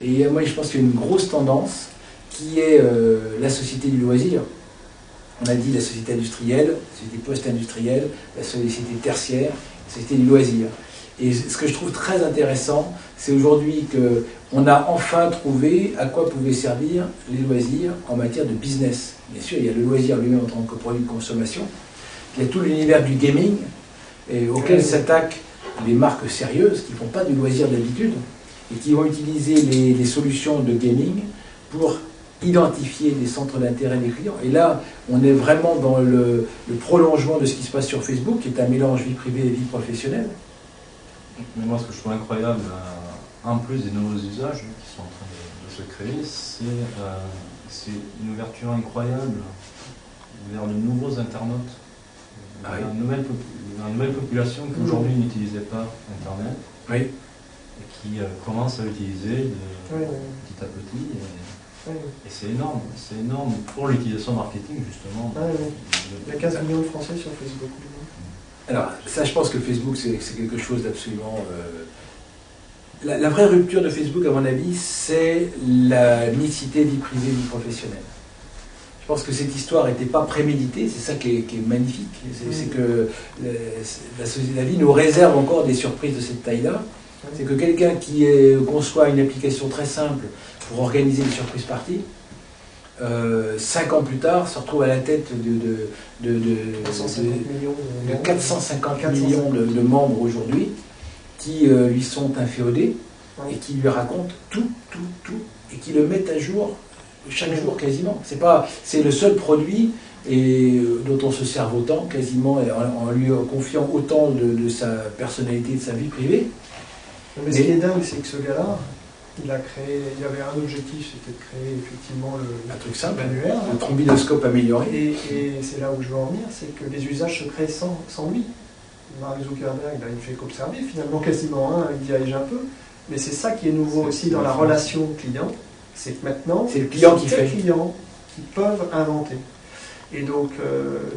Et moi, je pense qu'il y a une grosse tendance qui est la société du loisir. On a dit la société industrielle, la société post-industrielle, la société tertiaire, la société du loisir. Et ce que je trouve très intéressant, c'est aujourd'hui qu'on a enfin trouvé à quoi pouvaient servir les loisirs en matière de business. Bien sûr, il y a le loisir lui-même en tant que produit de consommation, puis il y a tout l'univers du gaming, auquel s'attaquent les marques sérieuses qui ne font pas du loisir d'habitude et qui vont utiliser les solutions de gaming pour identifier des centres d'intérêt des clients. Et là, on est vraiment dans le prolongement de ce qui se passe sur Facebook, qui est un mélange vie privée et vie professionnelle. Mais moi, ce que je trouve incroyable, en plus des nouveaux usages qui sont en train de se créer, c'est une ouverture incroyable vers de nouveaux internautes, vers une nouvelle population qui aujourd'hui n'utilisait pas Internet, et qui commence à l'utiliser petit à petit. Et c'est énorme pour l'utilisation marketing, justement. Il y a 15 millions de Français sur Facebook. Alors, ça, je pense que Facebook, c'est quelque chose d'absolument... La vraie rupture de Facebook, à mon avis, c'est la mixité vie privée, vie professionnelle. Je pense que cette histoire n'était pas préméditée, c'est ça qui est magnifique. C'est que la vie nous réserve encore des surprises de cette taille-là. C'est que quelqu'un qui conçoit une application très simple pour organiser des surprises parties, 5 ans plus tard, se retrouve à la tête de 450 millions de membres aujourd'hui, qui lui sont inféodés et qui lui racontent tout, et qui le mettent à jour chaque jour quasiment. C'est le seul produit dont on se serve autant, quasiment, en lui confiant autant de sa personnalité, de sa vie privée. Mais ce qui est dingue, c'est que ce gars-là, il avait un objectif, c'était de créer effectivement un truc simple, l'annuaire, le trombinoscope amélioré. Et c'est là où je veux en venir, c'est que les usages se créent sans lui. Mark Zuckerberg, il ne fait qu'observer finalement quasiment, il dirige un peu. Mais c'est ça qui est nouveau aussi dans la relation client, c'est que maintenant, c'est le client qui fait. Les clients qui peuvent inventer. Et donc,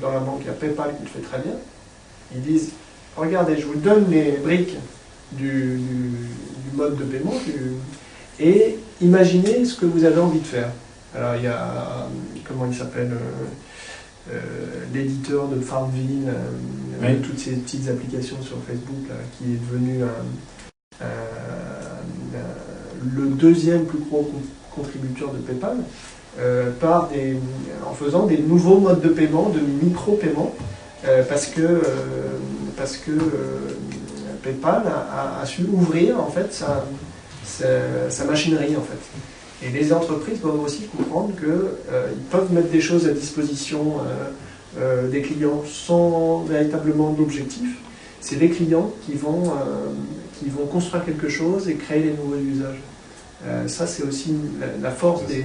dans la banque, il y a PayPal qui le fait très bien. Ils disent, regardez, je vous donne les briques du mode de paiement et imaginez ce que vous avez envie de faire. Alors il y a, comment il s'appelle, l'éditeur de Farmville, toutes ces petites applications sur Facebook là, qui est devenu le deuxième plus gros contributeur de PayPal, en faisant des nouveaux modes de paiement, de micro-paiement, parce que PayPal a su ouvrir en fait sa machinerie en fait. Et les entreprises doivent aussi comprendre qu'ils peuvent mettre des choses à disposition des clients sans véritablement d'objectif. C'est les clients qui vont construire quelque chose et créer les nouveaux usages. Ça c'est aussi la force des...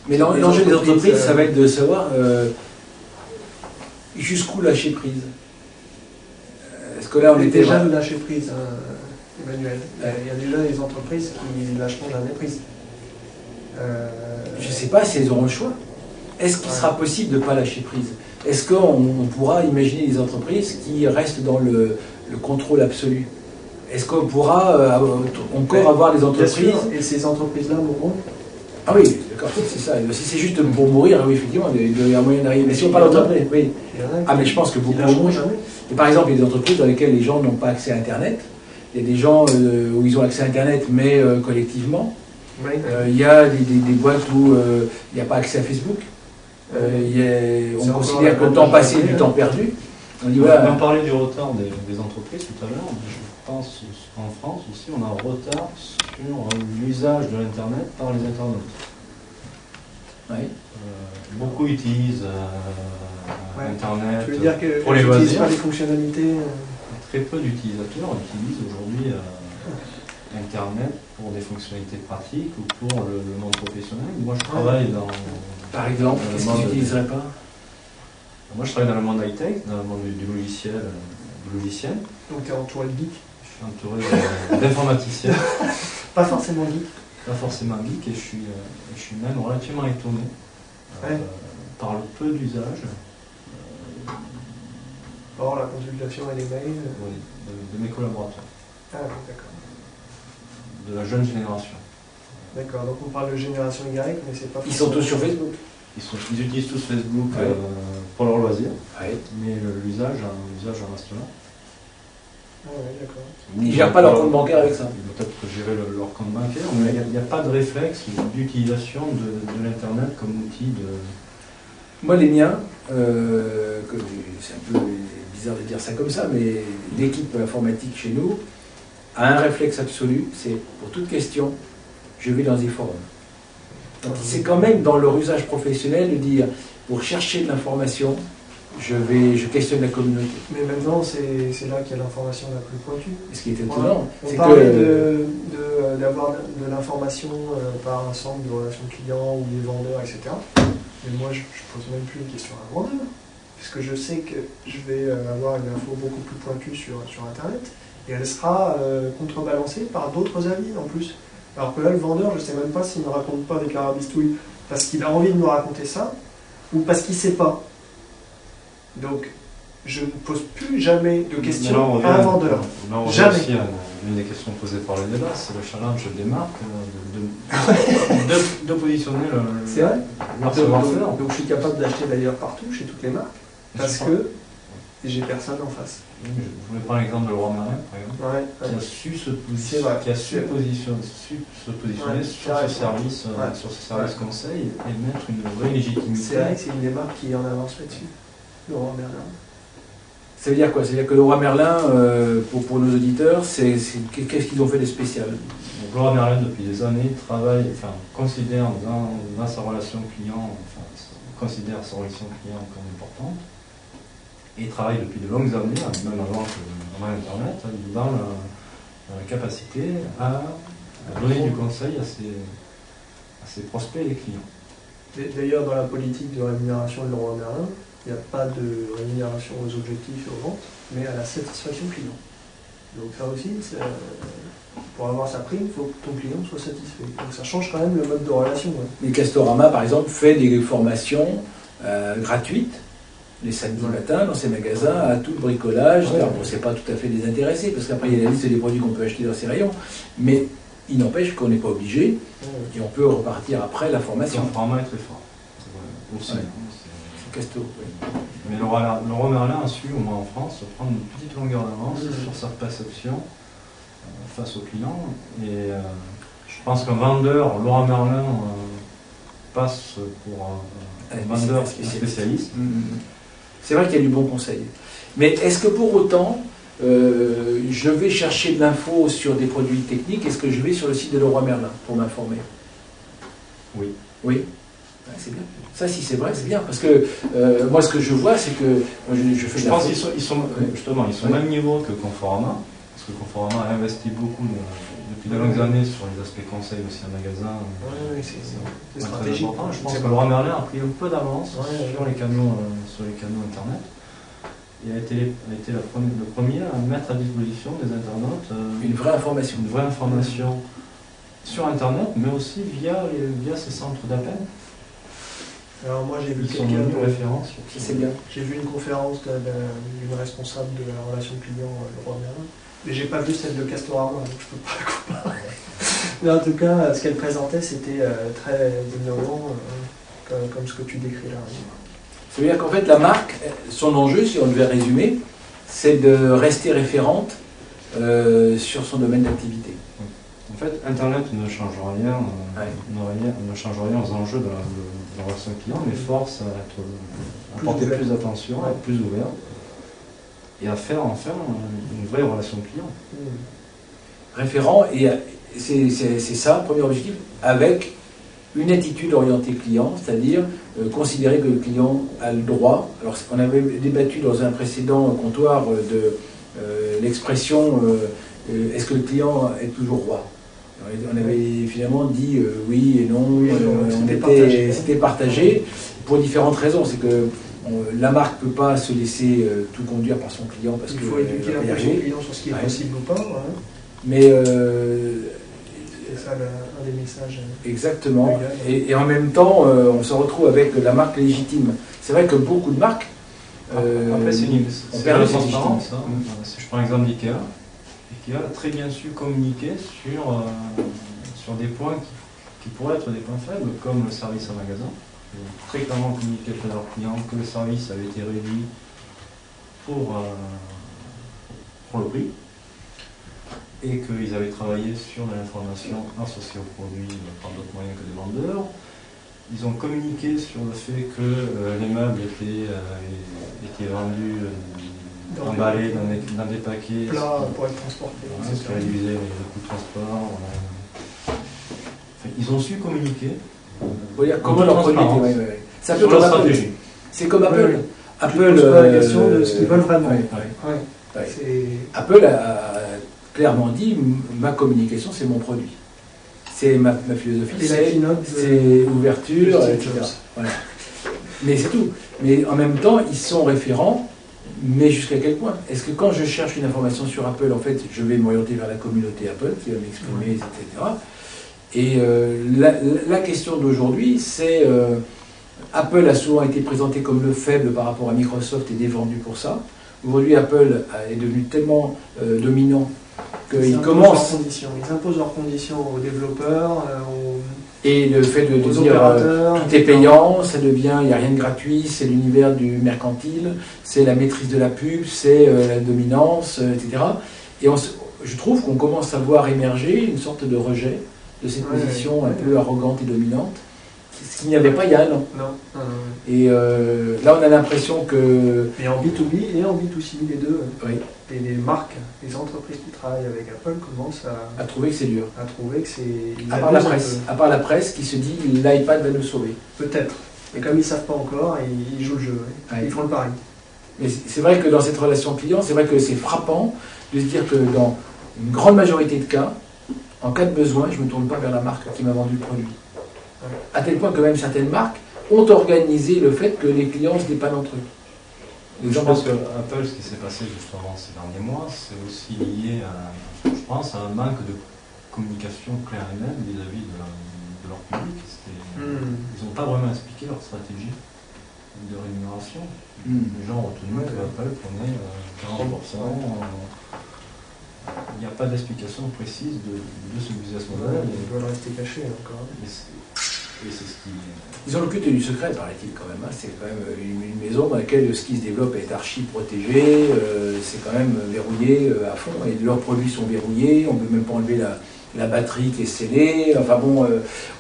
Mais l'enjeu des entreprises, ça va être de savoir jusqu'où lâcher prise. Est-ce que là on était déjà de lâcher prise, Emmanuel. Il y a déjà des entreprises qui ne lâcheront jamais prise. Je ne sais pas si elles auront le choix. Est-ce qu'il sera possible de ne pas lâcher prise? Est-ce qu'on pourra imaginer des entreprises qui restent dans le contrôle absolu? Est-ce qu'on pourra encore avoir des entreprises... Et ces entreprises-là mourront? Ah oui, d'accord, c'est ça. Si c'est juste pour mourir, oui, effectivement, il y a un moyen d'arriver. Mais si on parle d'entreprise, oui. Ah, mais je pense que beaucoup mourront. Et par exemple, il y a des entreprises dans lesquelles les gens n'ont pas accès à Internet. Il y a des gens où ils ont accès à Internet, mais collectivement. Il y a des boîtes où il n'y a pas accès à Facebook. On considère que le temps passé est du temps perdu. On va parler du retard des entreprises tout à l'heure. Je pense qu'en France aussi, on a un retard sur l'usage de l'Internet par les internautes. Oui. Beaucoup utilisent Internet tu veux dire que pour les loisirs. Pas les fonctionnalités. Très peu d'utilisateurs utilisent aujourd'hui Internet pour des fonctionnalités pratiques ou pour le monde professionnel. Moi, je travaille dans... Par exemple, qu'est-ce qu'ils n'utiliseraient pas? Moi, je travaille dans le monde high-tech, dans le monde du logiciel. Donc, tu es entouré de geeks? Je suis entouré d'informaticiens. Pas forcément geek. Pas forcément geek, et je suis même relativement étonné par le peu d'usage. Or, la consultation et les mails. Oui, de mes collaborateurs. Ah oui, d'accord. De la jeune génération. D'accord, donc on parle de génération Y, mais c'est pas Ils sont tous sur Facebook. Ils utilisent tous Facebook Ouais. pour leur loisir, Ouais. mais l'usage reste là. Ah ouais, d'accord. Ils ne gèrent pas leur compte bancaire avec ça. Ils doivent peut-être gérer leur compte bancaire, mais il n'y a pas de réflexe d'utilisation de l'Internet comme outil de... Moi, les miens, c'est un peu bizarre de dire ça comme ça, mais l'équipe informatique chez nous a un réflexe absolu, c'est pour toute question, je vais dans des forums. Donc c'est quand même dans leur usage professionnel de dire, pour chercher de l'information, je questionne la communauté. Mais maintenant, c'est là qu'il y a l'information la plus pointue. Et ce qui est étonnant, Voilà. On c'est parlait que... d'avoir de l'information par un centre de relations clients ou des vendeurs, etc. Mais moi, je pose même plus une question à un vendeur, puisque je sais que je vais avoir une info beaucoup plus pointue sur Internet, et elle sera contrebalancée par d'autres avis en plus. Alors que là, le vendeur, je ne sais même pas s'il ne raconte pas des carabistouilles parce qu'il a envie de nous raconter ça, ou parce qu'il ne sait pas. Donc, je ne pose plus jamais de questions à un vendeur. Là, on Jamais. aussi une des questions posées par le débat, c'est le challenge des marques de positionner C'est vrai. leur savoir-faire. Donc je suis capable d'acheter d'ailleurs partout, chez toutes les marques, parce que j'ai personne en face. Je voulais prendre l'exemple de Leroy Merlin, par exemple, Ouais, qui a su se C'est vrai. positionner Ouais, sur ce service conseil et mettre une vraie légitimité. C'est vrai que c'est une des marques qui en avance là-dessus, Leroy Merlin. Ça veut dire quoi? Ça veut dire que Leroy Merlin, pour nos auditeurs, qu'est-ce qu'ils ont fait de spécial? Donc, Leroy Merlin, depuis des années, considère dans sa relation client, considère sa relation client comme importante. Et il travaille depuis de longues années, même avant Internet, dans la capacité à donner du conseil à ses prospects et clients. D'ailleurs, dans la politique de rémunération de Leroy Merlin, il n'y a pas de rémunération aux objectifs et aux ventes, mais à la satisfaction client. Donc ça aussi, pour avoir sa prime, il faut que ton client soit satisfait. Donc ça change quand même le mode de relation. Ouais. Et Castorama, par exemple, fait des formations gratuites les samedis matins dans ses magasins à tout le bricolage. Ouais. Alors, bon, c'est pas tout à fait désintéressé, parce qu'après, il y a la liste des produits qu'on peut acheter dans ces rayons. Mais il n'empêche qu'on n'est pas obligé, et on peut repartir après la formation. Castorama est très fort. Aussi. Ouais. C'est Castor, oui. Mais Leroy Merlin a su, au moins en France, prendre une petite longueur d'avance sur sa perception face aux clients. Et je pense qu'un vendeur, Leroy Merlin, passe pour un vendeur spécialiste. C'est vrai qu'il y a du bon conseil. Mais est-ce que pour autant, je vais chercher de l'info sur des produits techniques? Est-ce que je vais sur le site de Leroy Merlin pour m'informer? Oui. Oui. Ouais, c'est bien. Ça, si c'est vrai, c'est bien. Parce que moi, ce que je vois, c'est que je fais de Je la pense photo. qu'ils sont au même niveau que Conforama, parce que Conforama a investi beaucoup depuis de longues années sur les aspects conseils aussi en magasin. Oui, c'est très stratégique. important. Je pense que Leroy Merlin a pris un peu d'avance sur les canaux Internet. Et a été le premier à mettre à disposition des internautes Une vraie information. une vraie information sur Internet, mais aussi via ces centres d'appel. Alors moi j'ai vu Ils sont quelqu'un devenus référence. C'est bien. J'ai vu une conférence d'une responsable de la relation client Leroy Merlin, mais j'ai pas vu celle de Castorama, donc je peux pas la comparer. Mais en tout cas, ce qu'elle présentait, c'était très innovant, comme ce que tu décris là. Ça veut dire qu'en fait, la marque, son enjeu, si on devait résumer, c'est de rester référente sur son domaine d'activité. En fait, Internet ne change rien, ne change rien aux enjeux de la relation client, mais force à porter plus d'attention, à être plus ouvert et à faire enfin une vraie relation client. Référent, et c'est ça, premier objectif, avec une attitude orientée client, c'est-à-dire considérer que le client a le droit. Alors, on avait débattu dans un précédent comptoir de l'expression est-ce que le client est toujours roi? On avait finalement dit oui et non, c'était partagé pour différentes raisons. C'est que la marque ne peut pas se laisser tout conduire par son client parce qu'il qu'il faut éduquer un peu son client sur ce qui est possible ou pas. Ouais. Mais c'est ça un des messages. Exactement. Et en même temps, on se retrouve avec la marque légitime. C'est vrai que beaucoup de marques. Après, c'est la transparence. Si je prends l'exemple d'IKEA, IKEA a très bien su communiquer sur des points qui pourraient être des points faibles, comme le service en magasin. Ils ont très clairement communiqué auprès de leurs clients que le service avait été réduit pour le prix, et qu'ils avaient travaillé sur de l'information associée au produit par d'autres moyens que des vendeurs. Ils ont communiqué sur le fait que les meubles étaient vendus emballés dans des paquets plats pour être transportés, voilà, ce qui réduisait les coûts de transport. Enfin, ils ont su communiquer. Comment leur produit était. C'est un peu Sur comme la Apple. stratégie. C'est comme Apple. Oui. Apple, Tu poses pas la question de ce qu'ils veulent vraiment. Ouais. C'est- Apple a clairement dit ma communication, c'est mon produit. C'est ma philosophie, Et la c'est keynote ouverture, de Steve etc. Jobs. Voilà. Mais c'est tout. Mais en même temps, ils sont référents, mais jusqu'à quel point? Est-ce que quand je cherche une information sur Apple, en fait, je vais m'orienter vers la communauté Apple qui va m'exprimer, etc. Et la question d'aujourd'hui, c'est Apple a souvent été présenté comme le faible par rapport à Microsoft et défendu pour ça. Aujourd'hui, Apple est devenu tellement dominant qu'ils commencent. Ils imposent leurs conditions aux développeurs, Et le fait de aux dire opérateurs. tout est payant, ça devient, il n'y a rien de gratuit, c'est l'univers du mercantile, c'est la maîtrise de la pub, c'est la dominance, etc. Et je trouve qu'on commence à voir émerger une sorte de rejet de cette position un peu arrogante et dominante, ce qu'il n'y avait pas il y a un an. Non. Et là, on a l'impression que... Et en B2B et en B2C, les deux. Oui, Et les marques, les entreprises qui travaillent avec Apple commencent à trouver que c'est dur. à trouver que c'est... ils À part la abusent un presse. À part la presse qui se dit l'iPad va nous sauver. peu. Peut-être. Et comme ils ne savent pas encore, ils jouent le jeu. Ouais. Ils font le pari. Mais c'est vrai que dans cette relation client, c'est vrai que c'est frappant de se dire que dans une grande majorité de cas, en cas de besoin, je ne me tourne pas vers la marque qui m'a vendu le produit. À tel point que même certaines marques ont organisé le fait que les clients se dépannent entre eux. Je pense que Apple, ce qui s'est passé justement ces derniers mois, c'est aussi lié à, je pense, à un manque de communication claire et nette vis-à-vis de leur public. Ils n'ont pas vraiment expliqué leur stratégie de rémunération. Les gens ont retenu que Apple prenait 40%. Il n'y a pas d'explication précise de ce business model. Ils veulent rester cachés encore. Et c'est ce qui... Ils ont le culte du secret, paraît-il, quand même. C'est quand même une maison dans laquelle ce qui se développe est archi protégé, c'est quand même verrouillé à fond, et leurs produits sont verrouillés, on ne peut même pas enlever la batterie qui est scellée. Enfin bon,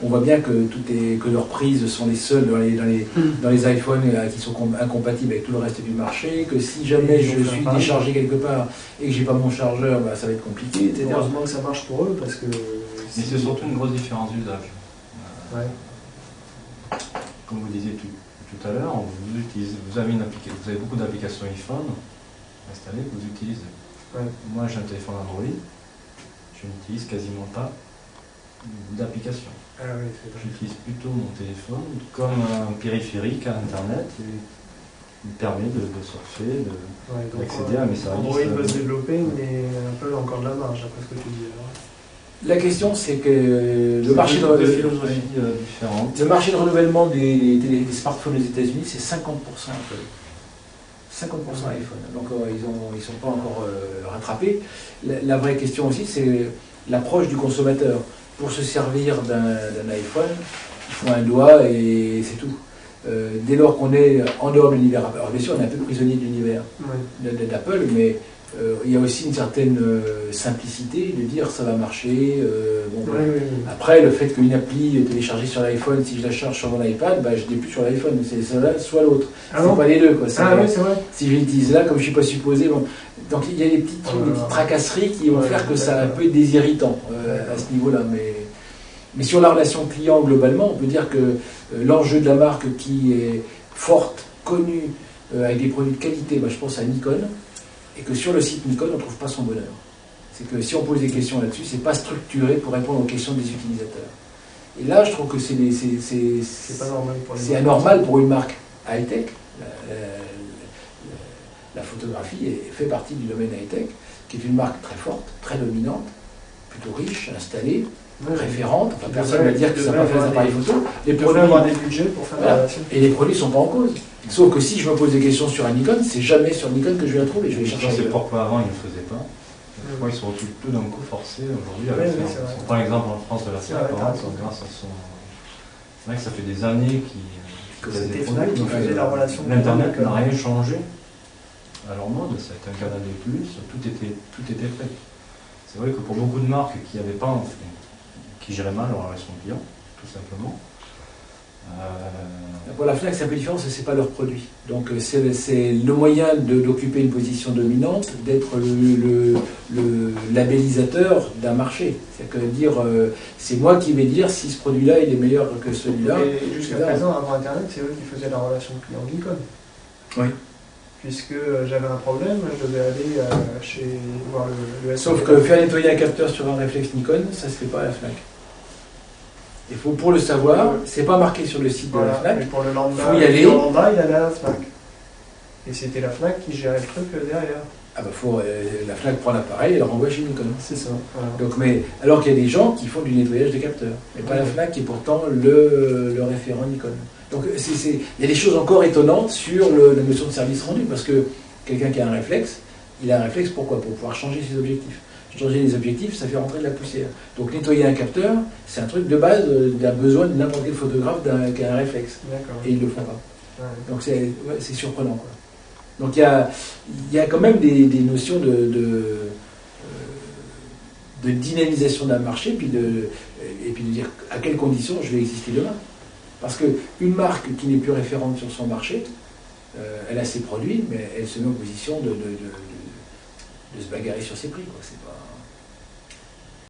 on voit bien que que leurs prises sont les seules dans les iPhones qui sont incompatibles avec tout le reste du marché, que si jamais je suis déchargé quelque part et que j'ai pas mon chargeur, bah, ça va être compliqué, etc. Heureusement que ça marche pour eux parce que... Mais c'est surtout une grosse différence d'usage. Comme vous disiez tout à l'heure, vous avez beaucoup d'applications iPhone installées que vous utilisez. Moi j'ai un téléphone Android, je n'utilise quasiment pas d'application. J'utilise plutôt mon téléphone comme un périphérique à Internet et il me permet de surfer, d'accéder à mes services. Android va se développer, mais Apple a encore de la marge, après ce que tu dis. La question, c'est que le marché de renouvellement des smartphones aux États-Unis, c'est 50% Apple. 50% iPhone. Donc ils ne sont pas encore rattrapés. La vraie question aussi, c'est l'approche du consommateur. Pour se servir d'un iPhone, il faut un doigt et c'est tout. Dès lors qu'on est en dehors de l'univers Apple, alors bien sûr on est un peu prisonnier de l'univers d'Apple, mais il y a aussi une certaine simplicité de dire ça va marcher. Après, le fait qu'une appli est téléchargée sur l'iPhone, si je la charge sur mon iPad, bah, je ne l'ai plus sur l'iPhone, c'est soit l'autre. C'est pas les deux. Quoi. C'est vrai. Si je l'utilise là, comme je ne suis pas supposé. Bon. Donc il y a des petits trucs, des petites tracasseries qui vont faire que ça peut être déshéritant à ce niveau-là. Mais sur la relation client, globalement, on peut dire que l'enjeu de la marque qui est forte, connue, avec des produits de qualité, bah, je pense à Nikon, et que sur le site Nikon, on ne trouve pas son bonheur. C'est que si on pose des questions là-dessus, c'est pas structuré pour répondre aux questions des utilisateurs. Et là, je trouve que c'est pas normal pour les c'est anormal pour une marque high-tech. La photographie fait partie du domaine high-tech, qui est une marque très forte, très dominante, plutôt riche, installée, référente. Enfin, personne ne va dire que ça ne va pas faire des appareils photo. Les produits avoir des budgets pour faire la relation. Et les produits ne sont pas en cause. Sauf que si je me pose des questions sur un Nikon, c'est jamais sur Nikon que je vais la trouver. Je vais les chercher. C'est pourquoi avant ils ne le faisaient pas. Je crois qu'ils se retrouvent tout d'un coup forcés aujourd'hui à Oui, le oui, faire. c'est vrai. Si on prend l'exemple en France de la C'est FNAC, vrai, par t'as exemple, raison. grâce à son. C'est vrai que ça fait des années Que qu'il C'était Fnac qui donc, faisait la relation. l'Internet client. n'a rien changé à leur mode, ça a été un canal de plus, tout était fait. C'est vrai que pour beaucoup de marques qui n'avaient pas, qui géraient mal leur relation client, tout simplement. Pour la FNAC, c'est un peu différent, c'est pas leur produit. Donc c'est le moyen d'occuper une position dominante, d'être le labellisateur d'un marché. C'est-à-dire que dire, c'est moi qui vais dire si ce produit-là il est meilleur que celui-là. Et jusqu'à présent, avant Internet, c'est eux qui faisaient la relation client Nikon. Oui. Puisque j'avais un problème, je devais aller voir le Sauf que faire nettoyer un capteur sur un réflexe Nikon, ça se fait pas à la FNAC. Il faut, pour le savoir, c'est pas marqué sur le site de la FNAC. Mais pour le lambda, faut y aller. le lambda, il allait à la FNAC. Et c'était la FNAC qui gérait le truc derrière. Ah bah la FNAC prend l'appareil et le renvoie chez Nikon. C'est ça. Voilà. Donc, alors qu'il y a des gens qui font du nettoyage de capteurs, mais pas la FNAC qui est pourtant le référent Nikon. Donc il y a des choses encore étonnantes sur la notion de service rendu, parce que quelqu'un qui a un réflexe, il a un réflexe pourquoi? Pour pouvoir changer ses objectifs. Changer les objectifs, ça fait rentrer de la poussière. Donc nettoyer un capteur, c'est un truc de base d'un besoin de n'importe quel photographe qui a un réflexe. D'accord. Et ils ne le font pas. Ouais. Donc c'est surprenant, quoi. Donc il y a quand même des notions de dynamisation d'un marché, et puis de dire à quelles conditions je vais exister demain. Parce qu'une marque qui n'est plus référente sur son marché, elle a ses produits, mais elle se met en position de se bagarrer sur ses prix, quoi. C'est pas...